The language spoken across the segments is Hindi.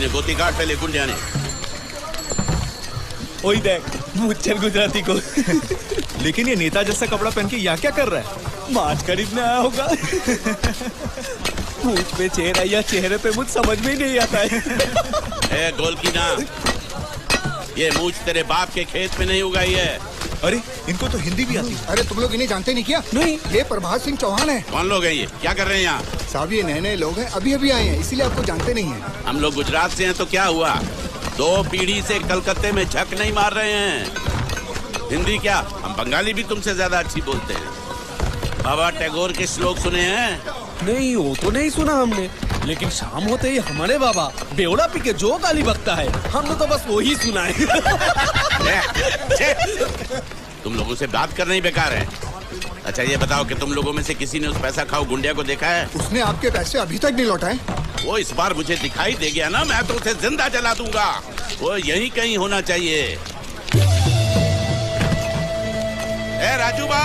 इन्हें गोती काट पहले गुंडिया ने। वही देख मुच्चर गुजराती को। लेकिन ये नेता जैसा कपड़ा पहन के यहाँ क्या कर रहा है? माछ खरीदने आया होगा। मुझ पे चेहरा या चेहरे पे मुझ समझ में ही नहीं आता है। ए गोल की ना, ये मूछ तेरे बाप के खेत में नहीं उगाई है। अरे इनको तो हिंदी भी आती है। अरे तुम लोग इन्हें जानते नहीं क्या? नहीं। ये प्रभात सिंह चौहान है। कौन लोग हैं ये? क्या कर रहे हैं यहाँ? साहब ये नए नए लोग हैं, अभी अभी आए हैं, इसीलिए आपको जानते नहीं हैं। हम लोग गुजरात से हैं तो क्या हुआ? 2 पीढ़ी से कलकत्ते में झक नहीं मार रहे हैं। हिंदी क्या, हम बंगाली भी तुमसे ज्यादा अच्छी बोलते हैं। बाबा टैगोर के श्लोक सुने हैं? नहीं वो तो नहीं सुना हमने, लेकिन शाम होते ही हमारे बाबा बेवड़ा पी के जो गाली बकता है हमने तो बस वही सुना है। तुम लोगों से बात करना ही बेकार है। अच्छा ये बताओ कि तुम लोगों में से किसी ने उस पैसा खाओ गुंडिया को देखा है? उसने आपके पैसे अभी तक नहीं लौटाए। वो इस बार मुझे दिखाई दे गया ना, मैं तो उसे जिंदा जला दूंगा। वो यहीं कहीं होना चाहिए। ए राजू बा,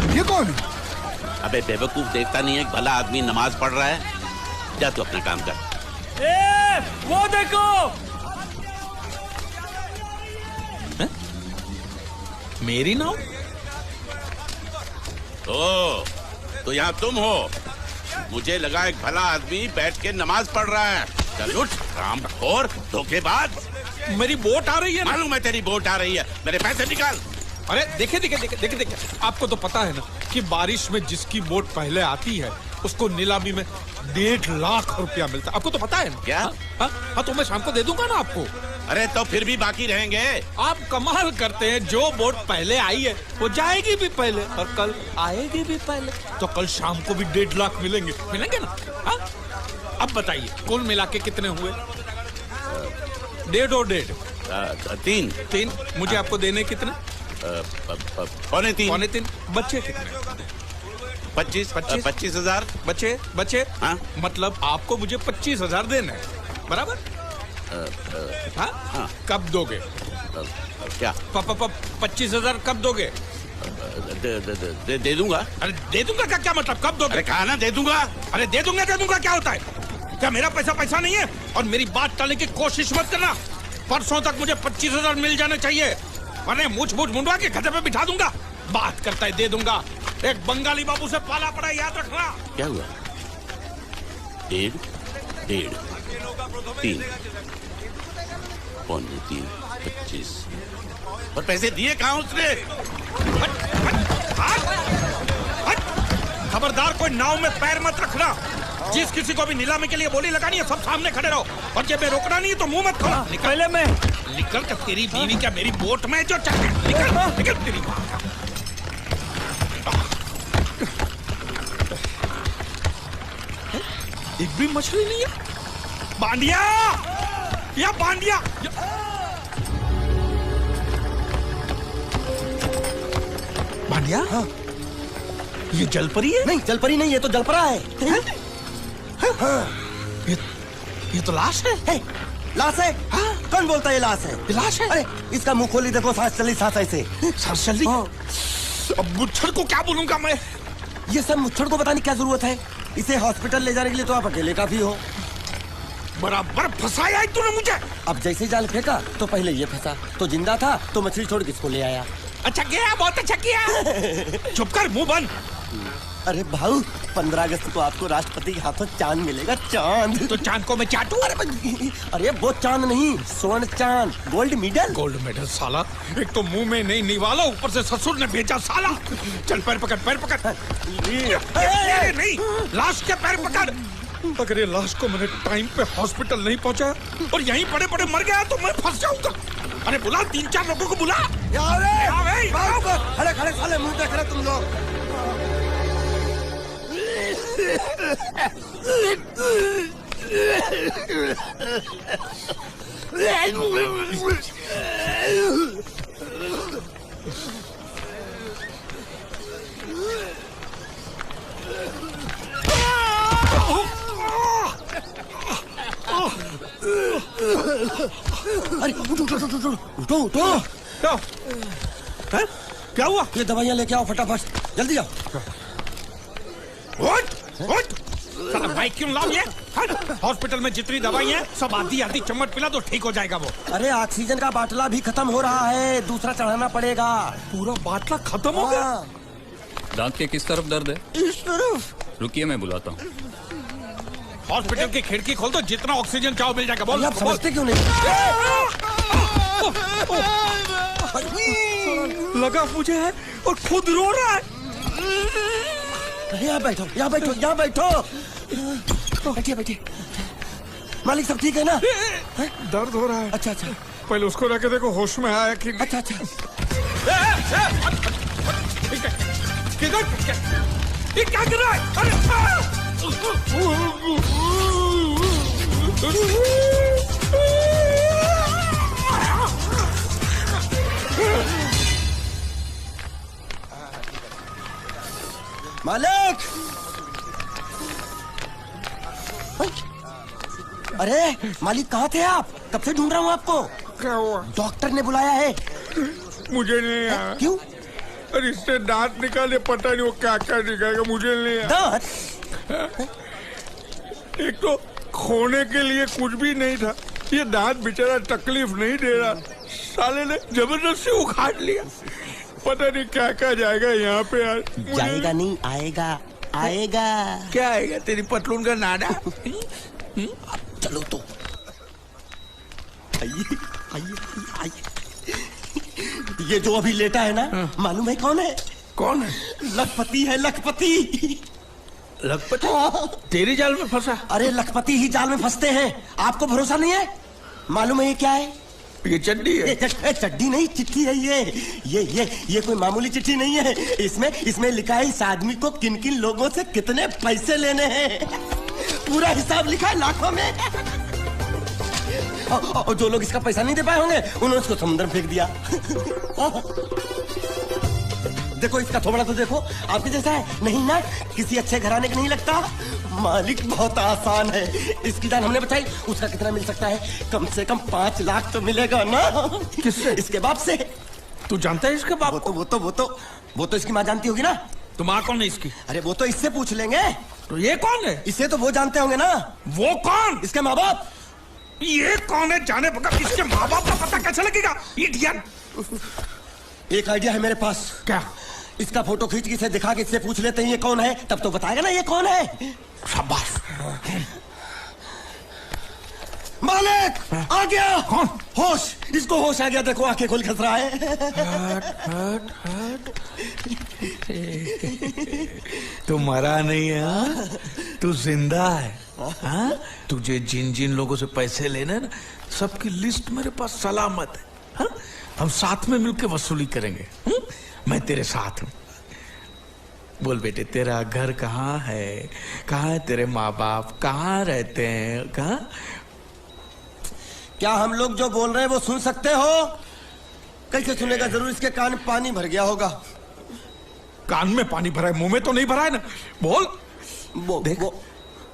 ये कौन है? अबे बेवकूफ देखता नहीं है भला आदमी नमाज पढ़ रहा है। जा तू अपना काम कर। वो देखो। मेरी नाव? तो यहाँ तुम हो? मुझे लगा एक भला आदमी बैठ के नमाज पढ़ रहा है। चल उठ, रामखोर, धोखेबाज। मेरी बोट आ रही है ना? मालूम है तेरी बोट आ रही है, मेरे पैसे निकाल। अरे देखिए, आपको तो पता है ना कि बारिश में जिसकी बोट पहले आती है उसको नीलामी में 1.5 लाख रुपया मिलता है। आपको तो पता है ना? क्या? हाँ तो मैं शाम को दे दूंगा ना आपको। अरे तो फिर भी बाकी रहेंगे। आप कमाल करते हैं, जो बोट पहले आई है वो जाएगी भी पहले और कल आएगी भी पहले, तो कल शाम को भी 1.5 लाख मिलेंगे ना? हाँ? अब बताइए कुल मिला के कितने हुए? 1.5 और 1.5 3। मुझे आपको देने कितने? 2.25। बच्चे कितने? 25,000 बच्चे। हाँ? मतलब आपको मुझे 25,000 देना है, बराबर? हाँ? कब दोगे? क्या? 25,000 कब दोगे? दे दूंगा। अरे दे दूंगा का क्या मतलब? कब दोगे? अरे कहा ना दे दूंगा। अरे दे दूंगा क्या होता है? क्या मेरा पैसा नहीं है? और मेरी बात टालने की कोशिश मत करना। परसों तक मुझे 25,000 मिल जाने चाहिए, वरना मूछ मुंडवा के गधे पे बिठा दूंगा। बात करता है दे दूंगा। एक बंगाली बाबू से पाला पड़ा, याद रखना। क्या हुआ? 1.5 3 3 25। और पैसे दिए कहाँ उसने? खबरदार कोई नाव में पैर मत रखना। जिस किसी को भी नीलामी के लिए बोली लगानी है सब सामने खड़े रहो, और जब मैं रोकना नहीं है तो मुंह मत खोलो। पहले मैं निकल कर, तेरी बीवी क्या मेरी बोट में जो चल निकल तेरी। एक भी मछली नहीं है। बांडिया या बांडिया बांडिया। हाँ। ये जलपरी है? नहीं जलपरी नहीं, ये तो जलपरा है। हाँ। ये तो लाश है। लाश है? हाँ? कौन बोलता है ये लाश है? ये लाश है? अरे इसका मुंह खोली देखो, सांस चली सांस ऐसे। सांस चल रही? हाँ। अब मुच्छर को क्या बोलूंगा मैं? ये सब मुच्छर को बताने की क्या जरूरत है? इसे हॉस्पिटल ले जाने के लिए तो आप अकेले काफी हो। बराबर फंसाया है तूने मुझे। अब जैसे जाल फेंका तो पहले ये फंसा, तो जिंदा था तो मछली छोड़ के इसको ले आया। अच्छा किया, बहुत अच्छा किया। चुप कर, मुंह बंद। अरे भाऊ 15 अगस्त को आपको राष्ट्रपति के हाथों चांद मिलेगा, चांद। तो चांद को मैं चाटू? अरे वो चांद नहीं, स्वर्ण चांद, गोल्ड मेडल। गोल्ड मेडल साला, एक तो मुंह में नहीं निवाला, ऊपर से ससुर ने भेजा साला। चल पैर पकड़। नहीं, लाश के पैर पकड़। अगर ये लाश को मैंने टाइम पे हॉस्पिटल नहीं पहुंचाया और यहीं पड़े पड़े मर गया तो मैं फंस जाऊंगा। अरे बुला 3-4 लोगों को बुला। खड़े खड़े साले मुंह देख रहे तुम लोग। अरे उठो उठो उठो उठो उठो। क्या है? क्या हुआ? ये दवाइयाँ लेके आओ फटाफट, जल्दी आओ। उठ! साला भाई क्यों लाओ ये? हॉस्पिटल में जितनी दवाई है सब आधी आधी चम्मच पिला तो ठीक हो जाएगा वो। अरे ऑक्सीजन का बाटला भी खत्म हो रहा है, दूसरा चढ़ाना पड़ेगा। पूरा बाटला खत्म हो गया? दांत के किस तरफ दर्द है? इस तरफ। रुकिए मैं बुलाता हूँ। हॉस्पिटल की खिड़की खोल दो, जितना ऑक्सीजन चाहो मिल जाएगा। बोल। आप समझते क्यों नहीं? लगा मुझे है और खुद रो रहा है। यहाँ बैठो, यहाँ बैठो, यहाँ बैठो। बैठिए बैठिए। मालिक सब ठीक है ना? दर्द हो रहा है। अच्छा अच्छा। पहले उसको रख के देखो होश में आया कि। अच्छा अच्छा। ये क्या कर रहा है? अरे मालिक! अरे मालिक कहाँ थे आप? कब से ढूंढ रहा हूँ आपको। क्या हुआ? डॉक्टर ने बुलाया है। मुझे नहीं आया। क्यों? अरे इससे दांत निकाले, पता नहीं वो क्या क्या निकालेगा, मुझे नहीं आया। दांत? एक तो खोने के लिए कुछ भी नहीं था, ये दांत बेचारा तकलीफ नहीं दे रहा, साले ने जबरदस्ती उखाड़ लिया। पता नहीं क्या क्या जाएगा यहाँ पे यार। जाएगा नहीं, आएगा आएगा। क्या आएगा? तेरी पतलून का नाडा। चलो तो आइए आइए आइए। ये जो अभी लेटा है ना, मालूम है कौन है? कौन है? लखपति है, लखपति। लखपति? तेरी जाल में फंसा? अरे लखपति ही जाल में फंसते हैं, आपको भरोसा नहीं है? मालूम है ये क्या है? ये चड्डी है। ये चड्डी नहीं, चिट्ठी है ये कोई मामूली चिट्ठी नहीं है। इसमें लिखा है इस आदमी को किन किन लोगों से कितने पैसे लेने हैं। पूरा हिसाब लिखा है लाखों में। और जो लोग इसका पैसा नहीं दे पाए होंगे उन्होंने इसको समुद्र में फेंक दिया। देखो इसका थोबड़ा तो देखो, आपके जैसा है नहीं ना, किसी अच्छे घराने का नहीं लगता। मालिक बहुत आसान है, इसकी जान हमने बचाई। उसका कितना मिल सकता है? कम से कम 5 लाख तो मिलेगा ना। किससे? इसके बाप से। तू जानता है इसके बाप को? वो तो इसकी माँ जानती होगी ना। तो माँ कौन है इसकी? अरे वो तो इससे पूछ लेंगे। तो ये कौन है? इसे तो वो जानते होंगे ना। वो कौन? इसके माँ बाप। ये कौन है जाने बगैर इसके माँ बाप का पता कैसे लगेगा? इडियट। एक आइडिया है मेरे पास। क्या? इसका फोटो खींच के इसे दिखा के इससे पूछ लेते हैं ये कौन है, तब तो बताएगा ना ये कौन है। शाबाश। मालिक आ गया। कौन? होश, इसको होश आ गया। देखो आंखें खोल खस रहा है। तू मरा नहीं है, हाँ? तू जिंदा है, हाँ? तुझे जिन जिन लोगों से पैसे लेने ना, सबकी लिस्ट मेरे पास सलामत है, हाँ? हम साथ में मिलकर वसूली करेंगे, हाँ? मैं तेरे साथ हूँ। बोल बेटे, तेरा घर कहाँ है? कहाँ है तेरे माँ बाप? कहाँ रहते हैं? कहाँ? क्या हम लोग जो बोल रहे हैं वो सुन सकते हो? कैसे सुनेगा? जरूर इसके कान में पानी भर गया होगा। कान में पानी भरा है, मुंह में तो नहीं भरा है ना। बोल। देख,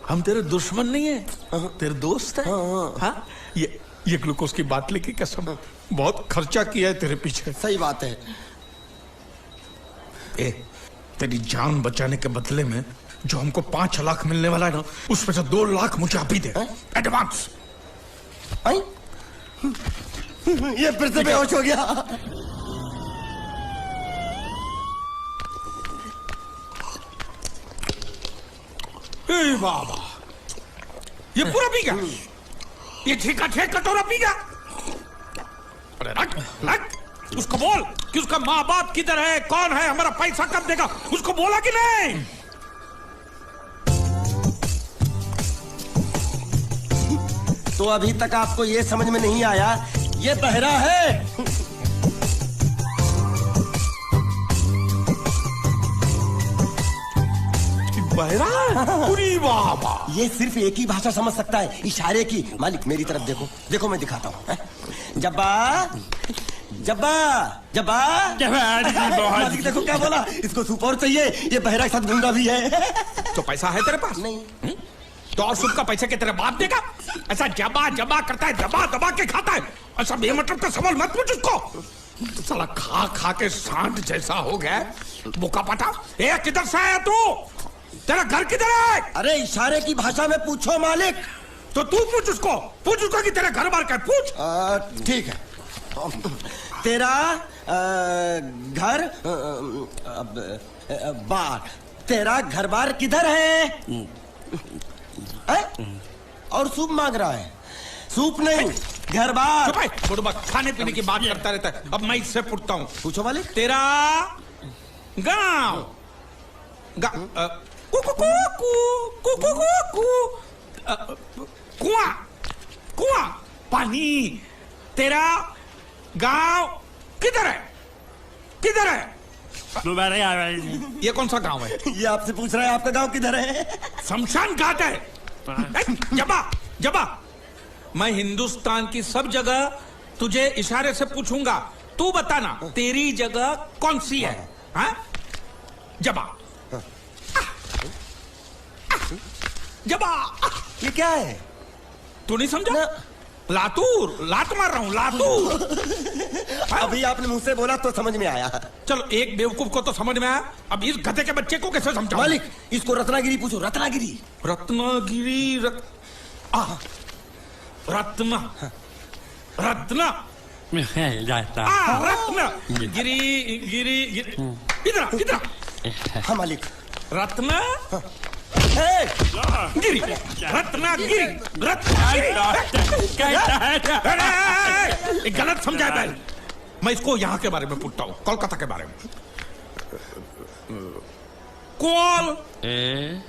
हम तेरे दुश्मन नहीं है, तेरे दोस्त है, हाँ? ये ग्लूकोज की बाटली की कसम, बहुत खर्चा किया है तेरे पीछे। सही बात है। तेरी जान बचाने के बदले में जो हमको 5 लाख मिलने वाला है ना, उसमें से 2 लाख मुझे अभी दे, एडवांस। ये फिर से बेहोश हो गया। बाबा, ये पूरा पी गया? ये ठीक कटोरा पी गया? अरे रख उसको बोल कि उसका माँ बाप किधर है, कौन है, हमारा पैसा कब देगा, उसको बोला कि नहीं? तो अभी तक आपको ये समझ में नहीं आया, ये बहरा है। बहरा? पूरी बाबा, ये सिर्फ एक ही भाषा समझ सकता है, इशारे की। मालिक मेरी तरफ देखो, देखो मैं दिखाता हूँ। जब्बा जब्बा जब्बा मालिक देखो क्या बोला, इसको सूप और चाहिए, ये बहरा के साथ गूंगा भी है। तो पैसा है तेरे पास? नहीं। तो और सूप का पैसे के तेरे बाप देगा? ऐसा जबा जबा करता है, दबा दबा के खाता है। ऐसा बेमतलब का सवाल मत पूछ उसको। तो साला खा खा के सांड जैसा हो गया, मुका पटा। ए किधर से आया तू? तेरा घर किधर है? अरे इशारे की भाषा में पूछो मालिक। तो तू पूछ उसको कि तेरा घर बार का है, पूछ। ठीक है। तेरा घर बार, तेरा घर बार किधर है? और सूप मांग रहा है। सूप नहीं, घर बार। चुप है, बुढ़बा खाने पीने की बात करता रहता है। अब मैं इससे पूछता हूँ, पूछो मालिक। तेरा गांव कुआं कुआं पानी, तेरा गांव किधर है? किधर है? ये कौन सा गांव है? ये आपसे पूछ रहा है आपका गांव किधर है? शमशान घाट है। जबा जबा, मैं हिंदुस्तान की सब जगह तुझे इशारे से पूछूंगा, तू बताना तेरी जगह कौन सी है? हाँ? जबा जबा। ये क्या है? तू नहीं समझा? लातूर, लात मार रहा हूं, लातूर। अभी आपने मुझसे बोला तो समझ में आया। चलो एक बेवकूफ को तो समझ में आया, अब इस गधे के बच्चे को कैसे समझाऊं? मालिक इसको रत्नागिरी पूछो, रत्नागिरी। रत्नागिरी रत्न रत्न रत्न गिरी गिरी इधर इधर। हाँ मालिक। रत्न हे! गिरी रत्नागिरी रत्नागिरी। गलत समझा है। मैं इसको यहाँ के बारे में पूछता हूँ, कोलकाता के बारे में।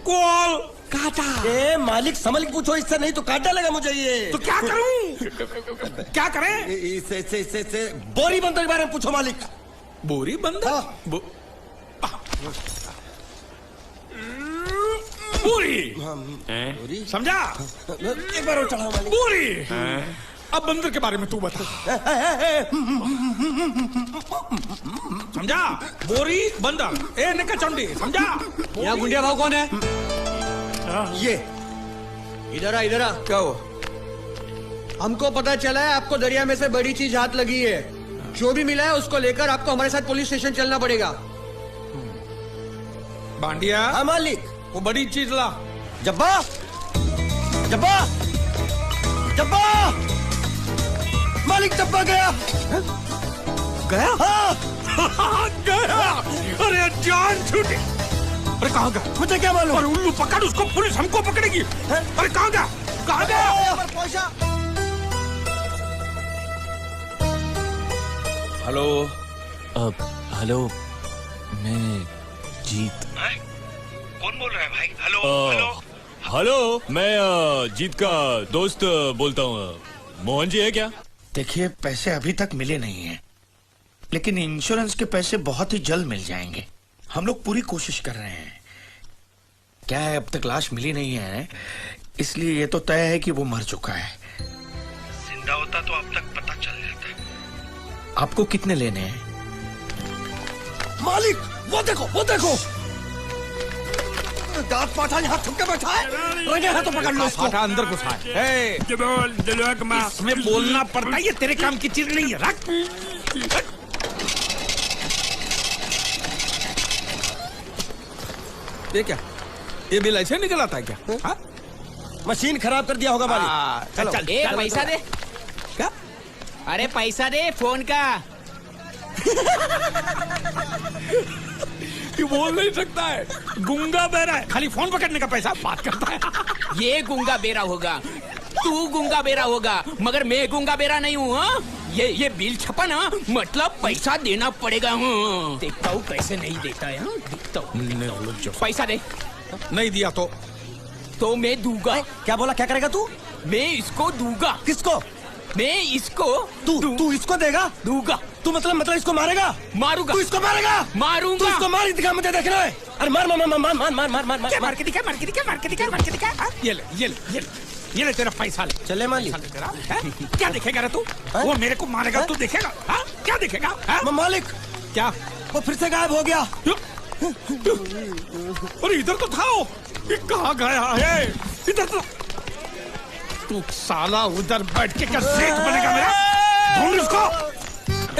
कोलकाता। ए मालिक संभल के पूछो, इससे नहीं तो काटा लगा मुझे ये। तो क्या करूं? क्या करें? इससे बोरी बंदर के बारे में पूछो मालिक। बोरी बंदर? पूरी समझा? एक बार और चढ़ाओ मालिक। पूरी। अब बंदर के बारे में तू बता। समझा? बोरी बंदर, ए निका चंडी, समझा? यहाँ गुंडिया भाव कौन है? ये इधर आ, इधर आ। क्या हो? हमको पता चला है आपको दरिया में से बड़ी चीज हाथ लगी है। जो भी मिला है उसको लेकर आपको हमारे साथ पुलिस स्टेशन चलना पड़ेगा। बांडिया। हाँ मालिक। वो बड़ी चीज ला। जब्बा जब्बा जब्बा। मालिक जब्बा गया। गया? हाँ। गया। अरे जान छूटी। अरे कहाँ गया? मुझे क्या मालूम? अरे उल्लू पकड़ उसको, पुलिस हमको पकड़ेगी। अरे कहाँ गया? कहाँ गया? हेलो। हेलो, मैं जीत। कौन बोल रहा है भाई? हेलो हेलो हेलो, मैं जीत का दोस्त बोलता हूँ। मोहन जी है क्या? देखिए पैसे अभी तक मिले नहीं हैं, लेकिन इंश्योरेंस के पैसे बहुत ही जल्द मिल जाएंगे। हम लोग पूरी कोशिश कर रहे हैं। क्या है, अब तक लाश मिली नहीं है, इसलिए ये तो तय है कि वो मर चुका है। जिंदा होता तो अब तक पता चल जाता। आपको कितने लेने हैं? मालिक वो देखो, वो देखो। दांत पाठा यहाँ थुक के बैठा है। रंगे हाथों पकड़ लो इसको। पाठा अंदर घुसा है। इसमें बोलना पड़ता है, ये तेरे काम की चीज नहीं है। रख। ये क्या? ये बिल ऐसे निकल आता है क्या? हा? मशीन खराब कर दिया होगा मालिक। चल चल, ए पैसा दे। क्या? अरे पैसा दे फोन का। ये बोल नहीं सकता है, गूंगा बहरा है, खाली फोन पकड़ने का पैसा बात करता है। ये गूंगा बेरा होगा, तू गूंगा बेरा होगा, मगर मैं गूंगा बेरा नहीं हूँ। हाँ? ये बिल छपा ना, मतलब पैसा देना पड़ेगा। हाँ? देखता हूँ कैसे नहीं देता है। हाँ? देखता हूँ। पैसा दे। नहीं दिया तो मैं दूंगा। क्या बोला? क्या करेगा तू? मैं इसको दूंगा। किसको? मैं इसको तू इसको देगा? दूंगा। तू मतलब इसको मारेगा? मारूंगा। तू इसको मारेगा? मारूंगा। तू इसको मार दिखा, मुझे देखना है। अरे मार मार मार मार मार मार मार मार मार क्या मार के दिखा, मार के दिखा, मार के दिखा, मार के दिखा। ये ले, ये ले, ये ले, ये ले तेरा पैसा ले। चले मालिक। पैसा ले तेरा, हैं? क्या देखेगा रे तू? वो मेरे को मारेगा, तू देखेगा? हाँ? क्या देखेगा? हाँ? मालिक क्या? वो फिर से गायब हो गया। अरे इधर तो था वो, ये कहाँ गया है? इधर तो तू साला उधर बैठ के क्या सेठ बनेगा मेरा? ढूंढ इसको।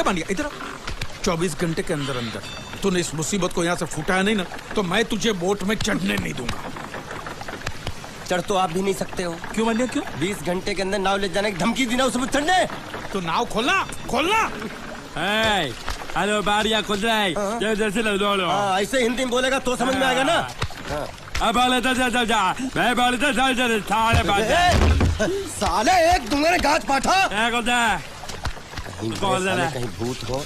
ए बनिया इधर 24 घंटे के अंदर अंदर तूने इस मुसीबत को यहाँ से फुटाया नहीं ना, तो मैं तुझे बोट में चढ़ने नहीं दूंगा। चढ़ तो आप भी नहीं सकते हो। क्यों बनिया क्यों? 20 घंटे के अंदर नाव ले जाने की धमकी दी ना उसमें चढ़ने। तो नाव खोलना खोलना। हेलो बारिया खुल रहा है, जैसे ऐसे हिंदी में बोलेगा तो समझ में आएगा ना। अब साले एक दूंगा ने गाज पाठा। कहीं भूत हो।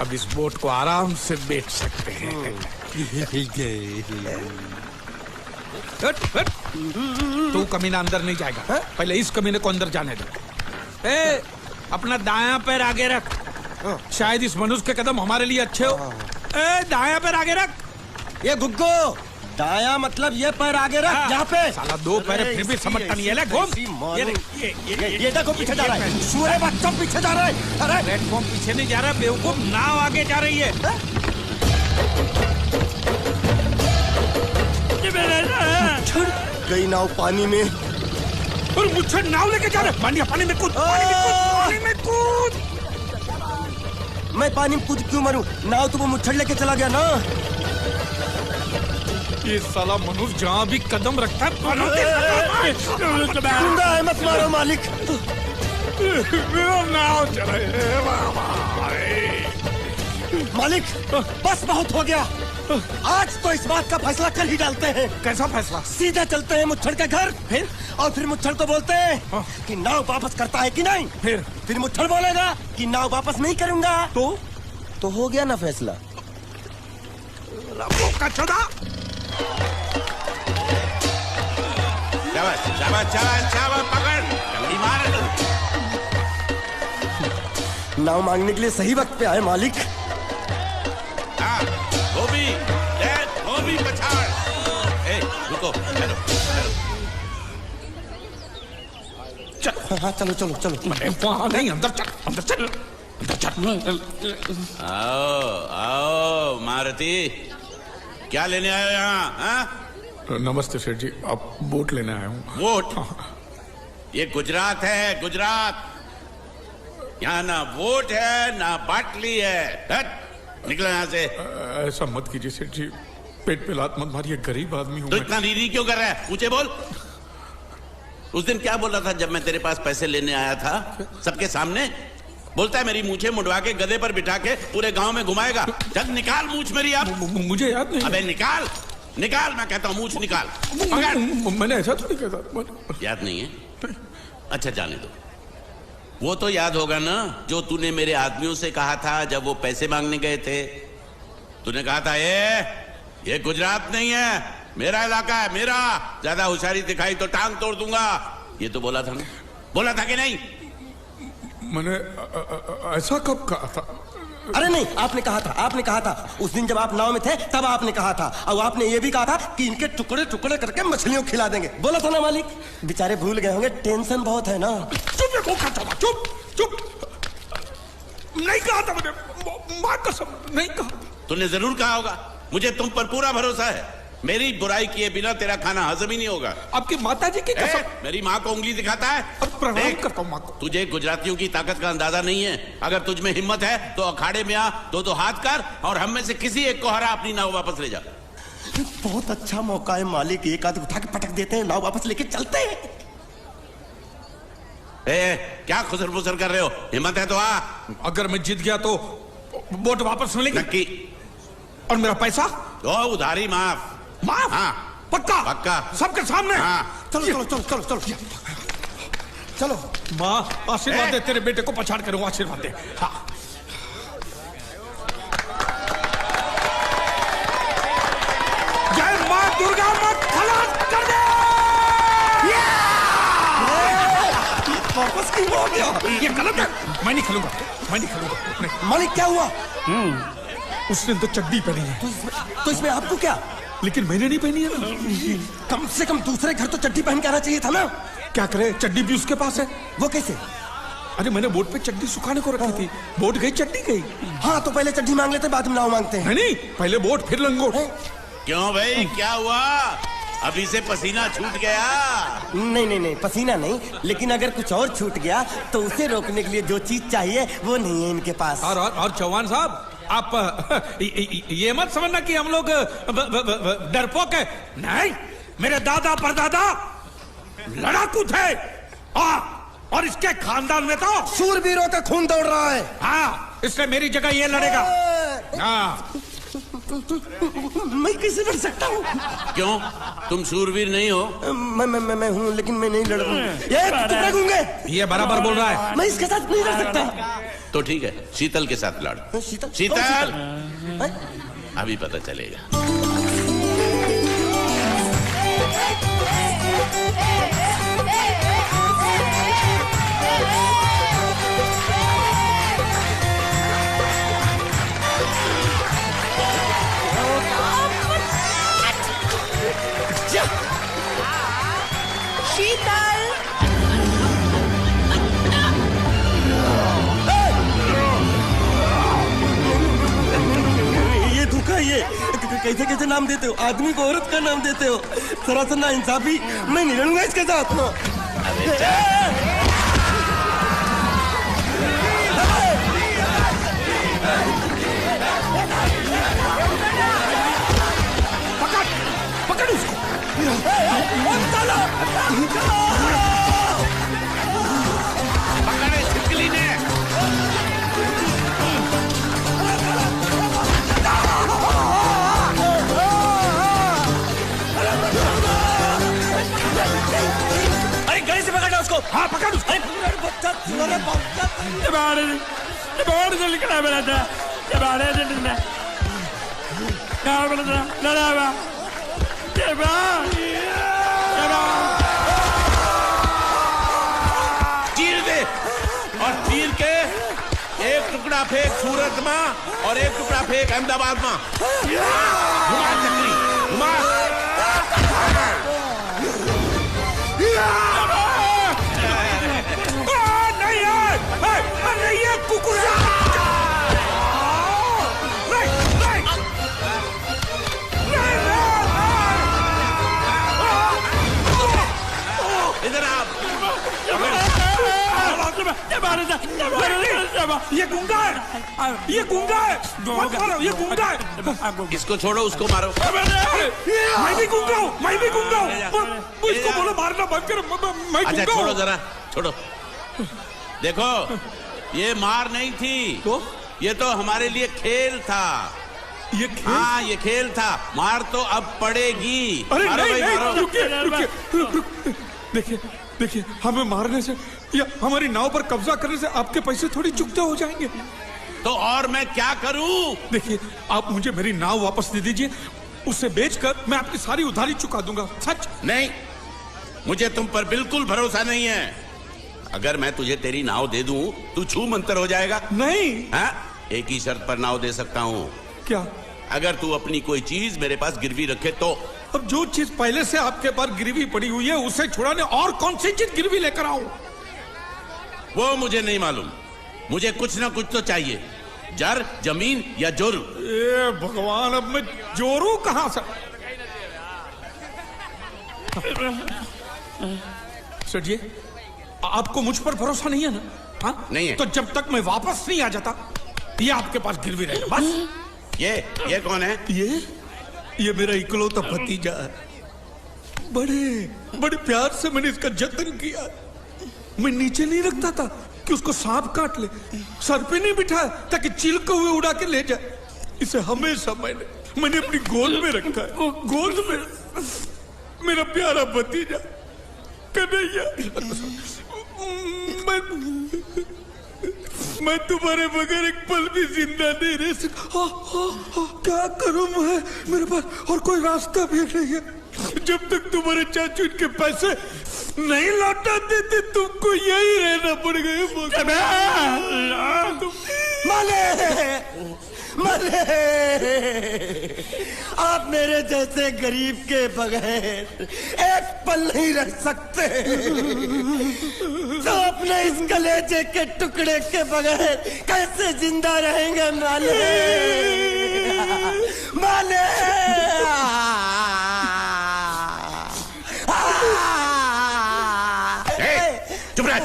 अब इस बोट को आराम से बेच सकते हैं। तू कमीना अंदर नहीं जाएगा, पहले इस कमीने को अंदर जाने दे। ए, अपना दायां पैर आगे रख, शायद इस मनुष्य के कदम हमारे लिए अच्छे हो। ए, दायां पैर आगे रख। ये गुग्गो, दायां मतलब ये पैर आगे रख। यहाँ पे साला 2 पैर फिर भी समझता नहीं है। ले घूम। ये देखो पीछे जा रहा है। सूरे बच्चों पीछे जा रहा है। अरे प्लेटफॉर्म पीछे नहीं जा रहा बेवकूफ, नाव आगे जा रही है। गई नाव पानी में। और मुझे नाव लेके जा रहे। पानी में कूद, पानी में कूद। मैं पानी में कूद क्यों मरूं? नाव तो वो मुच्छड़ लेके चला गया ना। ये साला मनुष्य जहाँ भी कदम रखता है है, मत मारो मालिक। नाव चले मालिक, बस बहुत हो गया। आज तो इस बात का फैसला कर ही डालते हैं। कैसा फैसला? सीधे चलते हैं मुच्छड़ के घर, फिर मुच्छड़ को बोलते हैं कि नाव वापस करता है कि नहीं। फिर मुच्छड़ बोलेगा कि नाव वापस नहीं करूंगा। तो हो गया ना फैसला। शाबाश पकड़, जल्दी मार। नाव मांगने के लिए सही वक्त पे आए मालिक। धोबी पछाड़। रुको, चल। हाँ चलो चलो चलो। वहाँ नहीं, अंदर चल, अंदर चल, अंदर चल। आओ मारुति, क्या लेने आए हो यहाँ? नमस्ते सेठ जी, आप बोट लेने आया हूँ। वोट? ये गुजरात है, गुजरात। यहाँ ना वोट है ना बाटली है। निकलो यहाँ से। ऐसा मत कीजिए सेठ जी, पेट पे लात मत मारिए, गरीब आदमी हूँ। तो इतना रीरी क्यों कर रहा है? पूछे बोल। उस दिन क्या बोल रहा था जब मैं तेरे पास पैसे लेने आया था सबके सामने? बोलता है मेरी मूछें मुड़वा के गधे पर बिठा के पूरे गांव में घुमाएगा। जब निकाल मूछ मेरी। अब मुझे याद नहीं। अबे निकाल निकाल, मैं कहता हूँ मूछ निकाल। मैंने ऐसा थोड़ी कहता। याद नहीं है? अच्छा जाने दो। वो तो याद होगा ना जो तूने मेरे आदमियों से कहा था जब वो पैसे मांगने गए थे। तूने कहा था ये गुजरात नहीं है, मेरा इलाका है, मेरा। ज्यादा होशियारी दिखाई तो टांग तोड़ दूंगा। ये तो बोला था ना? बोला था कि नहीं? मैंने ऐसा कब कहा था? अरे नहीं, आपने कहा था उस दिन जब आप नाव में थे तब आपने कहा था। और आपने ये भी कहा था कि इनके टुकड़े टुकड़े करके मछलियों खिला देंगे। बोला था ना मालिक? बेचारे भूल गए होंगे, टेंशन बहुत है ना। चुप चुप। नहीं कहा था मैंने, मां कसम नहीं कहा। तूने जरूर कहा होगा। मुझे तुम पर पूरा भरोसा है। मेरी बुराई किए बिना तेरा खाना हजम ही नहीं होगा। आपकी माता जी की कसम। मेरी माँ को उंगली दिखाता है। प्रणाम करता हूँ माँ को। तुझे गुजरातियों की ताकत का अंदाजा नहीं है। अगर तुझ में हिम्मत है तो अखाड़े में आ, दो हाथ कर और हम में से किसी एक को हरा अपनी नाव वापस ले जा। बहुत अच्छा मौका है मालिक, एक आध उठा के पटक देते हैं, नाव वापस लेके चलते हैं। क्या खुसर फुसर कर रहे हो? हिम्मत है तो आ। अगर मैं जीत गया तो बोट वापस मिलेगी? नक्की। और मेरा पैसा? उधारी माफ। माफ? हाँ। पक्का? पक्का। सबके सामने? हाँ। चलो। चलो। माँ आशीर्वाद दे, तेरे बेटे को पछाड़ करूंगा, आशीर्वाद दे। हाँ। जय माँ दुर्गा, मत खलास कर दे। वापस क्यों हो गया? ये गलत है, मैं नहीं खेलूंगा। मालिक क्या हुआ? उसने तो चड्डी पहनी है। तो इसमें आपको क्या? लेकिन मैंने नहीं पहनी है ना। कम से कम दूसरे घर तो चड्डी पहन के आना चाहिए था ना। क्या करे, चड्डी भी उसके पास है। वो कैसे? अरे मैंने बोट पे चड्डी सुखाने को रखी थी, बोट गई चड्डी गई। हाँ तो पहले चड्डी मांग लेते बाद में नाव मांगते हैं। नहीं, पहले बोट फिर लंगोट। क्यों भाई, क्या हुआ? अभी से पसीना छूट गया? नहीं नहीं नहीं, पसीना नहीं, लेकिन अगर कुछ और छूट गया तो उसे रोकने के लिए जो चीज चाहिए वो नहीं है इनके पास। और चौहान साहब, आप ये मत समझना कि हम लोग डरपोक है। नहीं, मेरे दादा परदादा लड़ाकू थे और इसके खानदान में तो शूरवीरों का खून दौड़ रहा है। हाँ, इसलिए मेरी जगह ये लड़ेगा। हाँ। मैं कैसे लड़ सकता हूँ? क्यों, तुम शूरवीर नहीं हो? मैं हूँ, लेकिन मैं नहीं लड़ रहा हूँ। ये बराबर बोल रहा है। मैं इसके साथ नहीं लड़ सकता। तो ठीक है, शीतल के साथ लड़। शीतल, अभी पता चलेगा। शीतल, ये धोखा, ये कैसे कैसे नाम देते हो? आदमी को औरत का नाम देते हो, सरासर ना इंसाफी। मैं नहीं लड़ूंगा इसके साथ। पकड़ उसको। पकड़े छिपकली ने। अरे गले से पकड़ना उसको। हाँ, पकड़ उसको। बाहर से निकला मेरा था, बाहर से निकला, बाहर बोला था, लड़ा बा, चीर दे, और चीर के एक टुकड़ा फेंक सूरत में और एक टुकड़ा फेंक अहमदाबाद में। घुमा चक्री, घुमा। नहीं है कुकुर। इधर आप। ये गुंगा है, ये गुंगा है। मत मारो, ये गुंगा है। इसको छोड़ो, उसको मारो। मैं भी गुंगा हूँ, मैं भी गुंगा हूँ। इसको बोलो मारना बंद करो। मैं अच्छा गुंगा छोड़ो, हूँ। जरा छोड़ो। देखो, ये मार नहीं थी, ये तो हमारे लिए खेल था। ये खेल? हाँ, ये खेल था। मार तो अब पड़ेगी। अरे मारो नहीं, भाई, नहीं, मारो। रुकिए। देखिए देखिए, हमें मारने से या हमारी नाव पर कब्जा करने से आपके पैसे थोड़ी चुकते हो जाएंगे। तो और मैं क्या करूं? देखिए, आप मुझे मेरी नाव वापस दे दीजिए, उसे बेचकर मैं आपकी सारी उधारी चुका दूंगा। सच? नहीं, मुझे तुम पर बिल्कुल भरोसा नहीं है। अगर मैं तुझे तेरी नाव दे दूं, तू छू मंतर हो जाएगा। नहीं। हाँ? एक ही शर्त पर नाव दे सकता हूँ। क्या? अगर तू अपनी कोई चीज मेरे पास गिरवी रखे तो। अब जो चीज पहले से आपके पास गिरवी पड़ी हुई है उसे छुड़ाने और कौन सी चीज गिरवी लेकर आऊं? वो मुझे नहीं मालूम। मुझे कुछ ना कुछ तो चाहिए, जर, जमीन या जोरू। ए भगवान, अब मैं जोरू कहां से? सर जी, आपको मुझ पर भरोसा नहीं है ना? हाँ? नहीं है। तो जब तक मैं वापस नहीं आ जाता, ये आपके पास गिरवी रहेगा बस। ये कौन है? ये मेरा इकलौता भतीजा है। बड़े बड़े प्यार से मैंने इसका जतन किया। मैं नीचे नहीं रखता था कि उसको सांप काट ले, सर पे नहीं बिठाया ताकि चील को हुए उड़ा के ले जाए। इसे हमेशा मैंने अपनी गोद में रखा है। गोद में मेरा प्यारा भतीजा कन्हैया। मैं तुम्हारे बगैर एक पल भी जिंदा नहीं रह सकता। क्या करूं मैं? मेरे पास और कोई रास्ता भी नहीं है। जब तक तुम्हारे चाचू इनके पैसे नहीं लौटा देते, तुमको यही रहना पड़ेगा। मालिक आप मेरे जैसे गरीब के बगैर एक पल नहीं रह सकते, तो अपने इस कलेजे के टुकड़े के बगैर कैसे जिंदा रहेंगे मालिक? चुप रह।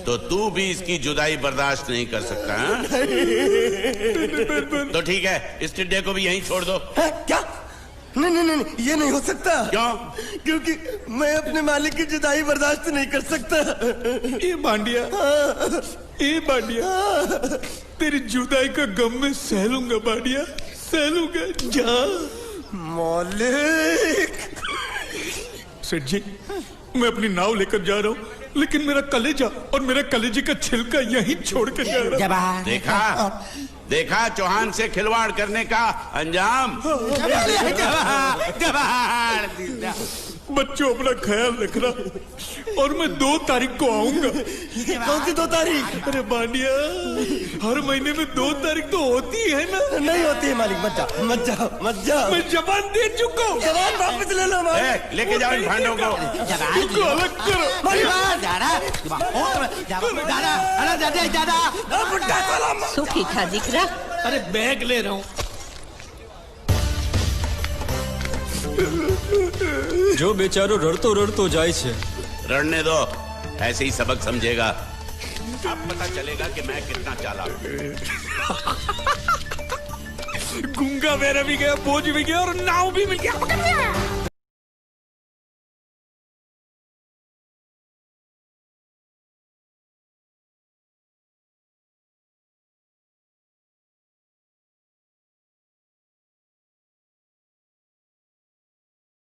तो तू भी इसकी जुदाई बर्दाश्त नहीं कर सकता है? तो ठीक है, इस टिड्डे को भी यहीं छोड़ दो। क्या? नहीं नहीं नहीं, ये नहीं हो सकता। क्यों? क्योंकि मैं अपने मालिक की जुदाई बर्दाश्त नहीं कर सकता। ये बांडिया, ये बांडिया, तेरी जुदाई का गम में सह लूंगा बांडिया, सह लूंगा। जा मालिक। सेठ जी, मैं अपनी नाव लेकर जा रहा हूँ, लेकिन मेरा कलेजा और मेरे कलेजे का छिलका यहीं छोड़ के जा रहा हूँ। देखा देखा चौहान से खिलवाड़ करने का अंजाम। बच्चों अपना ख्याल रखना, और मैं 2 तारीख को आऊंगा। कौन सी 2 तारीख? अरे बांडिया, हर महीने में 2 तारीख तो होती है ना? नहीं होती है मालिक, मत जाओ मत जाओ मत जाओ। मैं जबान दे चुका हूँ। जबान वापस ले लो मालिक। लेके जाओ इन भांडों को। इनको अलग करो। सुखी खा जिक्रा। अरे बैग ले रहा हूँ। जो बेचारो रड़तो रड़तो जाए छे। रड़ने दो, ऐसे ही सबक समझेगा। अब पता चलेगा कि मैं कितना चालाक हूँ। गुंगा मेरा भी गया, बोझ भी गया और नाव भी मिल गया।